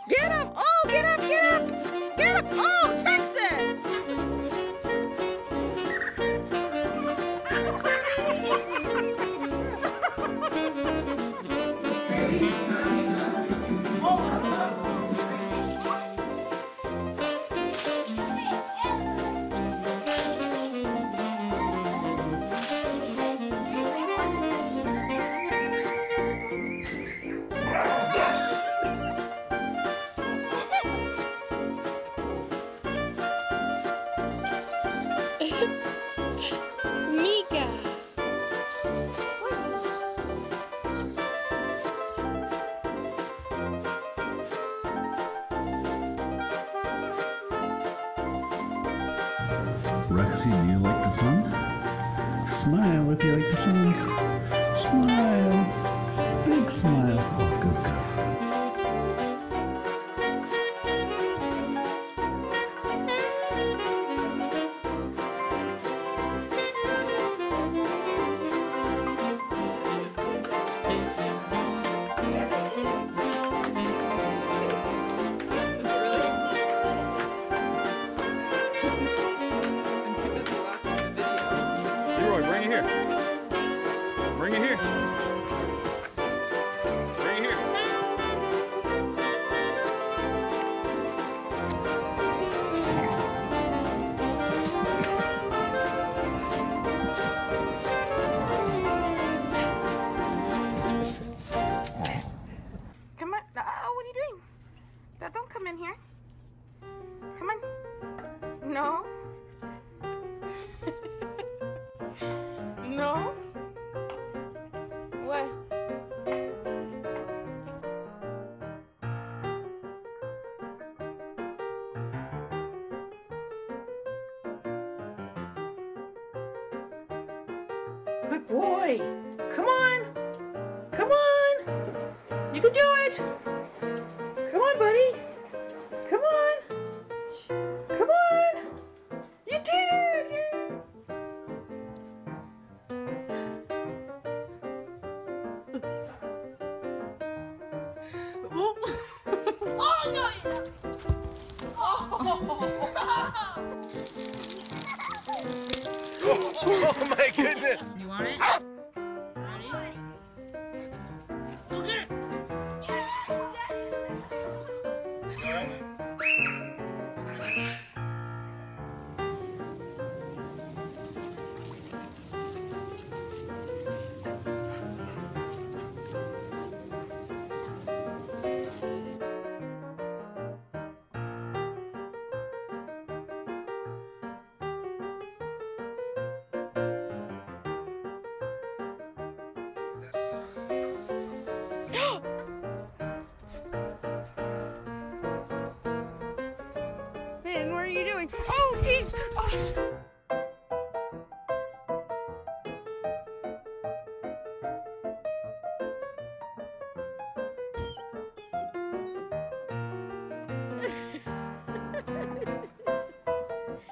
Get up! Oh, get up! Get up! Get up! Oh, Texas! Rexy, do you like the sun? Smile if you like the sun. Smile. Big smile. Oh, good girl. Bring it here. Bring it here. Bring it here. Come on. Oh, what are you doing? Don't come in here. Come on. No. No? What? Good boy. Come on. Come on. You can do it. Come on, buddy. Come on. Come on. You did it. Oh no! Oh my goodness! You want it? Ready? Go get it! Man, what are you doing? Oh, geez! Oh.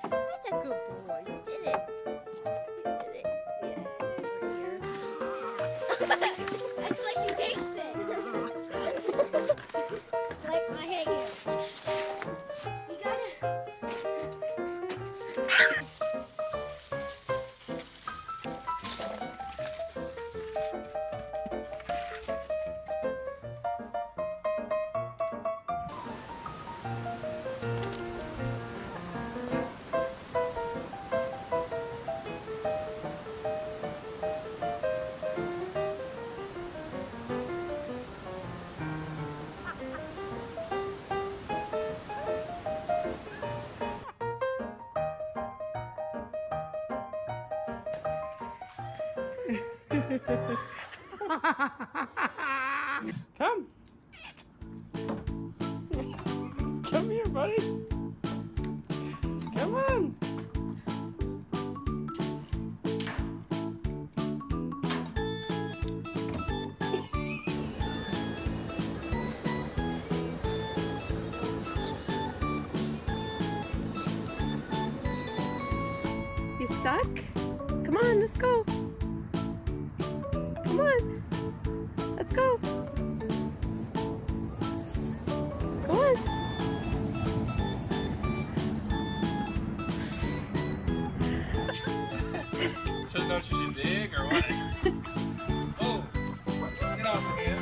That's a good boy. You did it. You did it. Yeah. It's like you hate it. Like my hair. You gotta. Come. Come here, buddy. Come on. You stuck? Come on, let's go. Come on. Let's go. So should you dig or what? Oh, get off of here.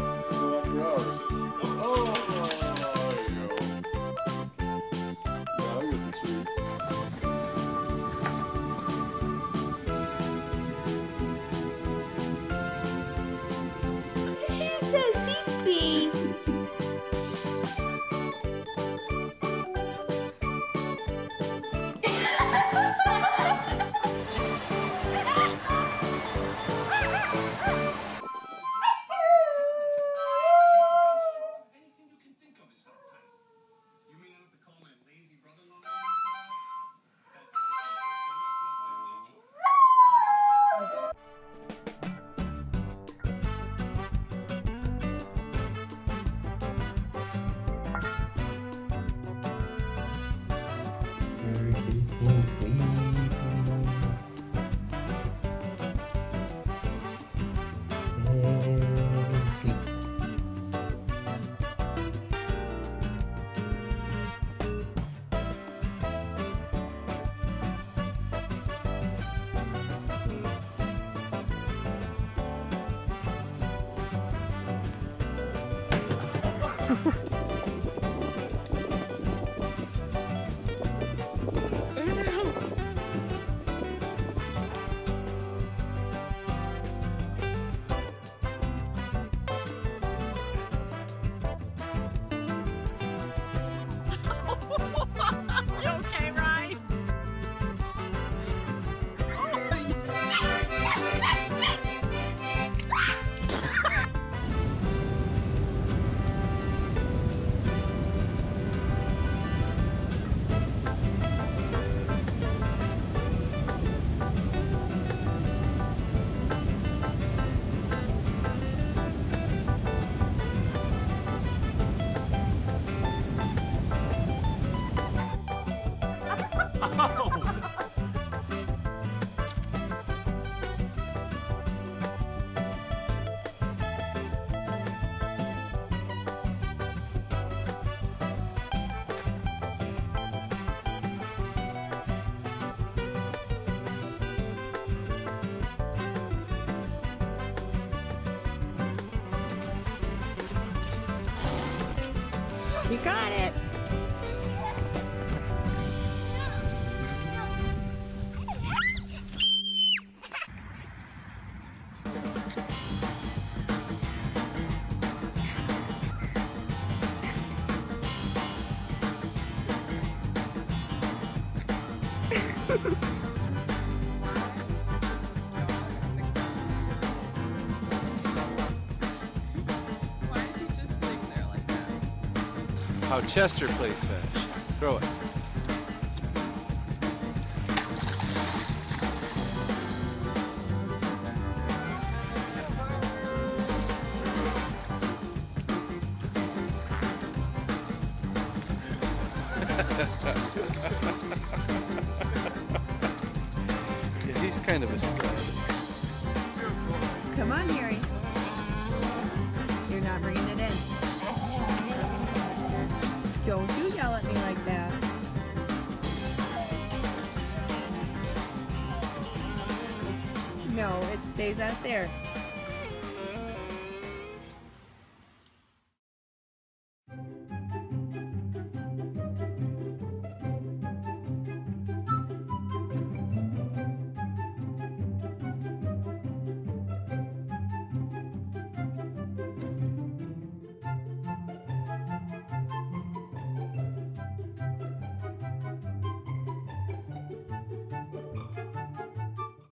Let's go after hours. Oh, there you go. Yeah, here's the trees. He's a sleepy. You got it. How Chester plays fetch. Throw it. Yeah, he's kind of a stud. Come on, Harry. You're not bringing it in. Don't you yell at me like that. No, it stays out there.